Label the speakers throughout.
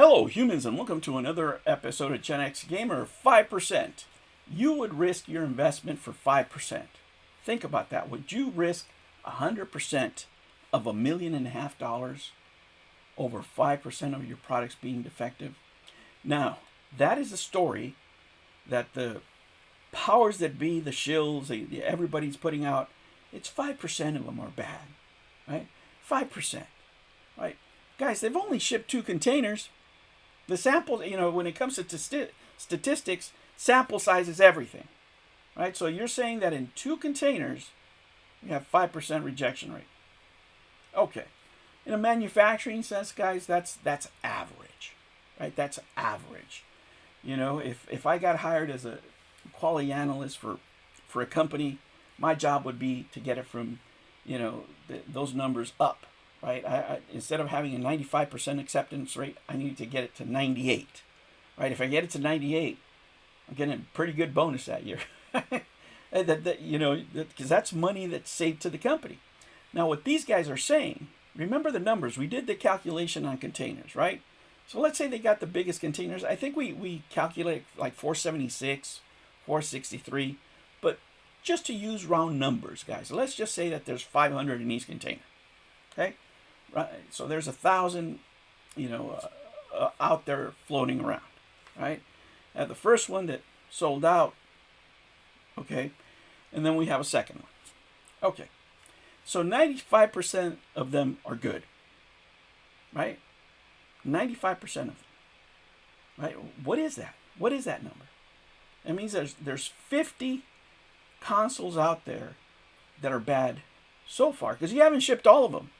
Speaker 1: Hello, humans, and welcome to another episode of Gen X Gamer 5%. You would risk your investment for 5%. Think about that. Would you risk 100% of $1.5 million over 5% of your products being defective? Now, that is a story that the powers that be, the shills, everybody's putting out. It's 5% of them are bad, right? 5%, right? Guys, they've only shipped 2 containers. The sample, when it comes to statistics, sample size is everything, right? So you're saying that in 2 containers, you have 5% rejection rate. Okay. In a manufacturing sense, guys, that's average, right? That's average. If I got hired as a quality analyst for a company, my job would be to get it from, those numbers up. Right, I instead of having a 95% acceptance rate, I need to get it to 98. Right, if I get it to 98, I'm getting a pretty good bonus that year. Because that's money that's saved to the company. Now, what these guys are saying, remember the numbers. We did the calculation on containers, right? So let's say they got the biggest containers. I think we calculate like 476, 463, but just to use round numbers, guys. Let's just say that there's 500 in each container. Okay. Right, so there's 1,000, out there floating around, right? The first one that sold out, okay, and then we have a second one, okay. So 95% of them are good, right? 95% of them, right? What is that? What is that number? That means there's 50 consoles out there that are bad so far because you haven't shipped all of them.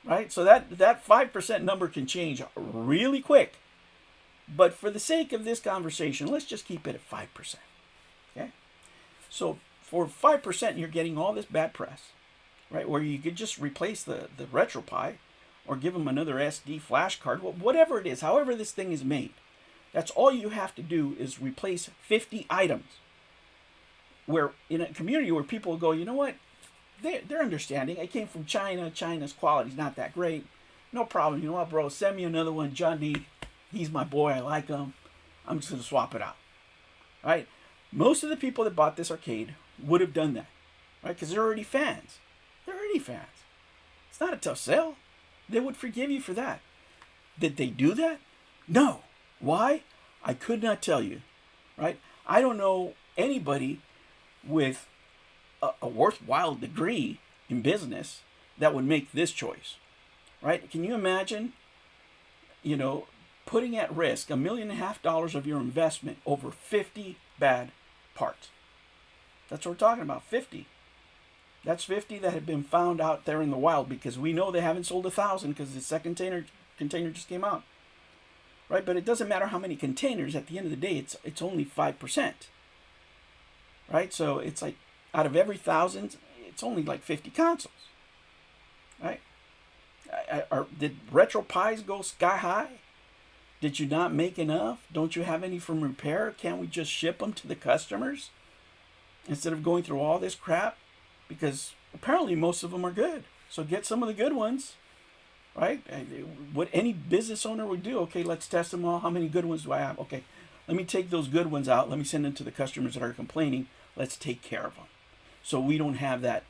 Speaker 1: Right? So that 5% number can change really quick. But for the sake of this conversation, let's just keep it at 5%. Okay? So for 5%, you're getting all this bad press, right? Where you could just replace the RetroPie or give them another SD flash card, whatever it is, however this thing is made. That's all you have to do is replace 50 items. Where in a community where people go, you know what? They're understanding. It came from China. China's quality's not that great. No problem. You know what, bro? Send me another one. John D. He's my boy. I like him. I'm just going to swap it out. Right? Most of the people that bought this arcade would have done that. Right? Because they're already fans. They're already fans. It's not a tough sell. They would forgive you for that. Did they do that? No. Why? I could not tell you. Right? I don't know anybody with a worthwhile degree in business that would make this choice, right? Can you imagine, putting at risk $1.5 million of your investment over 50 bad parts? That's what we're talking about, 50. That's 50 that have been found out there in the wild because we know they haven't sold 1,000 because the second container just came out, right? But it doesn't matter how many containers. At the end of the day, it's only 5%, right? So it's like, out of every 1,000, it's only like 50 consoles, right? Did RetroPies go sky high? Did you not make enough? Don't you have any from repair? Can't we just ship them to the customers instead of going through all this crap? Because apparently most of them are good. So get some of the good ones, right? What any business owner would do, okay, let's test them all. How many good ones do I have? Okay, let me take those good ones out. Let me send them to the customers that are complaining. Let's take care of them. So we don't have that,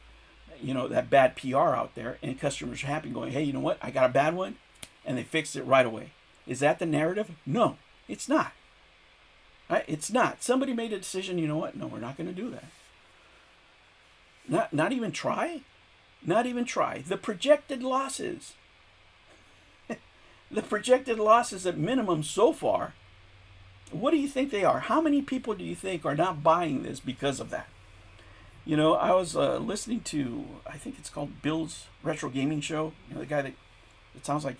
Speaker 1: that bad PR out there and customers are happy going, hey, you know what? I got a bad one and they fixed it right away. Is that the narrative? No, it's not. Right? It's not. Somebody made a decision, you know what? No, we're not going to do that. Not even try? Not even try. The projected losses. The projected losses at minimum so far, what do you think they are? How many people do you think are not buying this because of that? I was listening to, I think it's called Bill's Retrogaming Show. The guy that it sounds like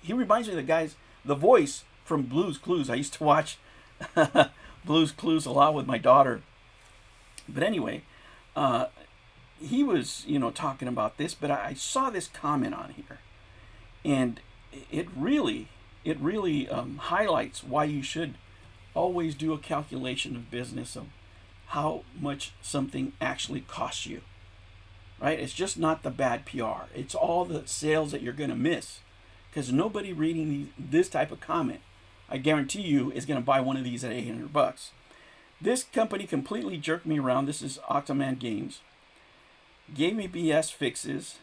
Speaker 1: he reminds me of the voice from Blue's Clues. I used to watch Blue's Clues a lot with my daughter. But anyway, he was, talking about this, but I saw this comment on here. And it really highlights why you should always do a calculation of business of how much something actually costs you, right? It's just not the bad PR. It's all the sales that you're going to miss because nobody reading this type of comment, I guarantee you, is going to buy one of these at $800. This company completely jerked me around. This is Octoman Games. Gave me BS fixes.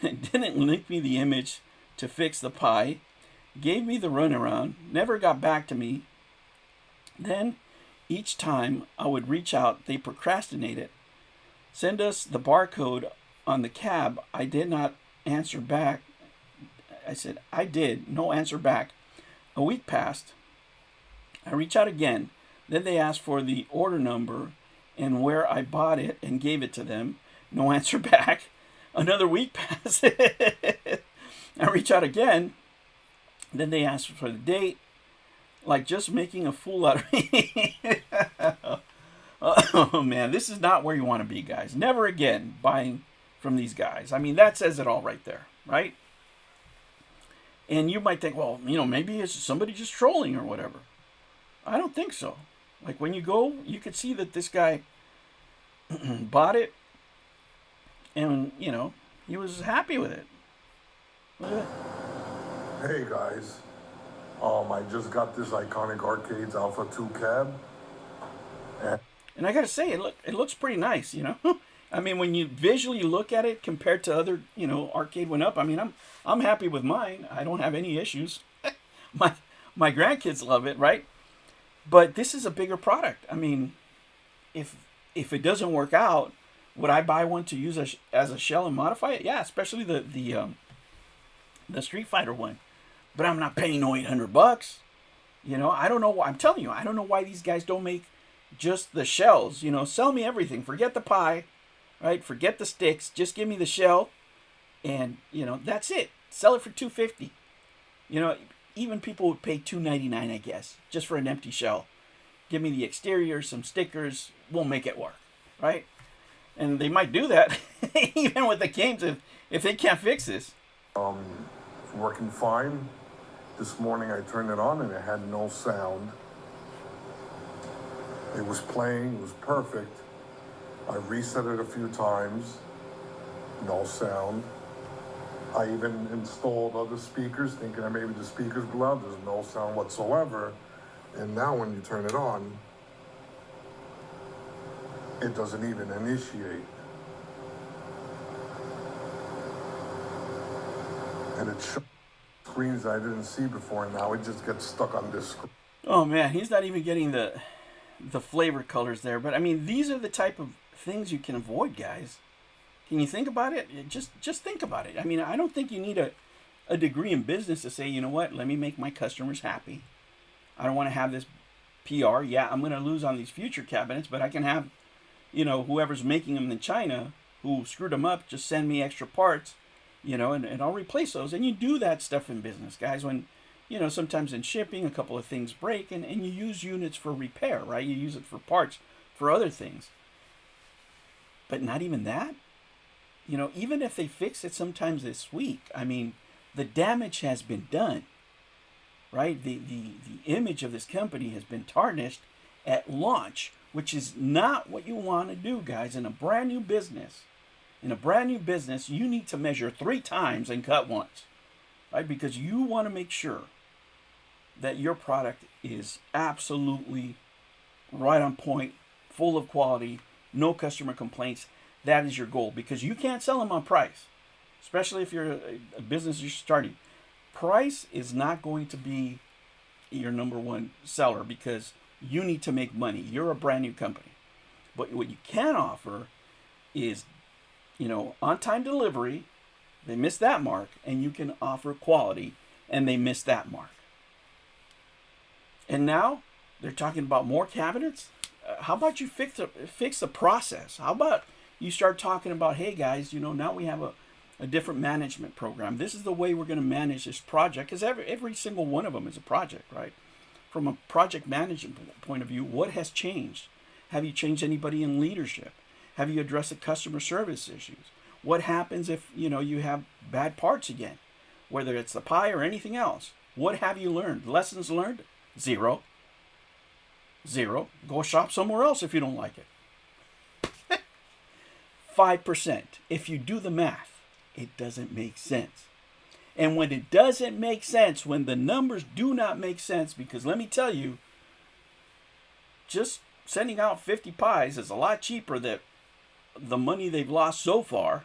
Speaker 1: Didn't link me the image to fix the pie. Gave me the runaround. Never got back to me. Then, each time I would reach out, they procrastinated. Send us the barcode on the cab. I did not answer back. I said, I did. No answer back. A week passed. I reach out again. Then they asked for the order number and where I bought it and gave it to them. No answer back. Another week passed. I reach out again. Then they asked for the date. Like just making a fool out of me. Oh man, this is not where you want to be, guys. Never again buying from these guys. I mean, that says it all right there, right? And you might think, well, maybe it's somebody just trolling or whatever. I don't think so. Like when you go, you could see that this guy bought it and, he was happy with it. Look at that.
Speaker 2: Hey guys, I just got this iconic Arcades Alpha 2 cab.
Speaker 1: And I gotta say, it looks pretty nice, I mean, when you visually look at it compared to other, Arcade went up. I mean, I'm happy with mine. I don't have any issues. my grandkids love it, right? But this is a bigger product. I mean, if it doesn't work out, would I buy one to use as a shell and modify it? Yeah, especially the Street Fighter one. But I'm not paying no $800. I don't know why. I'm telling you, I don't know why these guys don't make just the shells. Sell me everything. Forget the pie, right? Forget the sticks. Just give me the shell, and that's it. Sell it for $250. Even people would pay $299, I guess, just for an empty shell. Give me the exterior, some stickers. We'll make it work, right? And they might do that even with the games if they can't fix this.
Speaker 2: It's working fine. This morning I turned it on and it had no sound. It was playing, it was perfect. I reset it a few times, no sound. I even installed other speakers, thinking that maybe the speakers blew out. There's no sound whatsoever. And now when you turn it on, it doesn't even initiate. And it shows screens I didn't see before, and now it just gets stuck on this screen.
Speaker 1: Oh man, he's not even getting the flavor colors there. But I mean, these are the type of things you can avoid, guys. Can you think about it? Just think about it. I mean, I don't think you need a degree in business to say, you know what, let me make my customers happy. I don't want to have this PR. Yeah, I'm going to lose on these future cabinets, but I can have, whoever's making them in China who screwed them up, just send me extra parts, and I'll replace those. And you do that stuff in business, guys, when, sometimes in shipping, a couple of things break, and you use units for repair, right? You use it for parts, for other things. But not even that. Even if they fix it sometimes this week, I mean, the damage has been done, right? The image of this company has been tarnished at launch, which is not what you want to do, guys. In a brand new business, you need to measure 3 times and cut once, right? Because you want to make sure that your product is absolutely right on point, full of quality, no customer complaints. That is your goal, because you can't sell them on price, especially if you're a business you're starting. Price is not going to be your number one seller because you need to make money. You're a brand new company. But what you can offer is, on-time delivery. They missed that mark, and you can offer quality, and they missed that mark. And now they're talking about more cabinets. How about you fix the process? How about you start talking about, hey guys, now we have a different management program. This is the way we're going to manage this project, because every single one of them is a project, right? From a project management point of view, what has changed? Have you changed anybody in leadership? Have you addressed the customer service issues? What happens if, you have bad parts again, whether it's the pie or anything else? What have you learned? Lessons learned? Zero. Go shop somewhere else if you don't like it. 5%. If you do the math, it doesn't make sense. And when it doesn't make sense, when the numbers do not make sense, because let me tell you, just sending out 50 pies is a lot cheaper than the money they've lost so far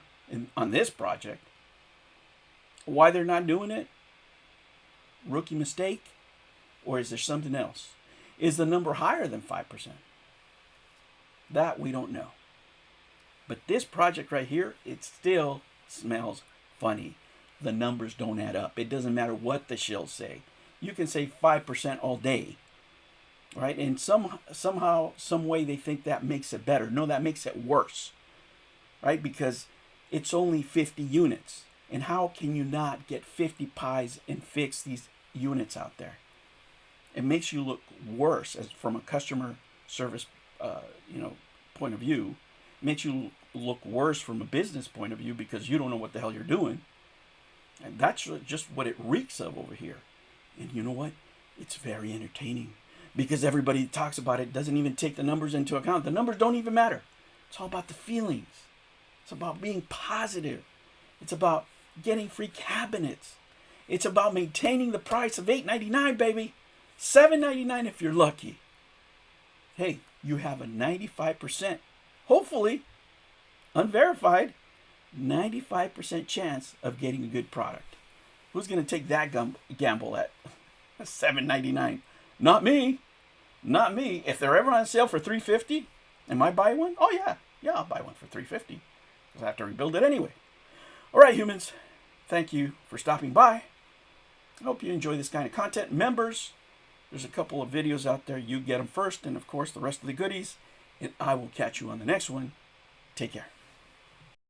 Speaker 1: on this project. Why they're not doing it? Rookie mistake? Or is there something else? Is the number higher than 5%? That we don't know. But this project right here, it still smells funny. The numbers don't add up. It doesn't matter what the shills say. You can say 5% all day, right? And somehow, some way they think that makes it better. No, that makes it worse, right? Because it's only 50 units. And how can you not get 50 pies and fix these units out there? It makes you look worse as from a customer service, point of view. It makes you look worse from a business point of view because you don't know what the hell you're doing. And that's just what it reeks of over here. And you know what? It's very entertaining because everybody that talks about it doesn't even take the numbers into account. The numbers don't even matter. It's all about the feelings. It's about being positive. It's about getting free cabinets. It's about maintaining the price of $8.99, baby. $7.99 if you're lucky. Hey, you have a 95%, hopefully, unverified, 95% chance of getting a good product. Who's going to take that gamble at $7.99? Not me. Not me. If they're ever on sale for $3.50, am I buy one? Oh yeah, I'll buy one for $3.50 because I have to rebuild it anyway. All right, humans. Thank you for stopping by. I hope you enjoy this kind of content. Members, there's a couple of videos out there. You get them first, and of course the rest of the goodies. And I will catch you on the next one. Take care.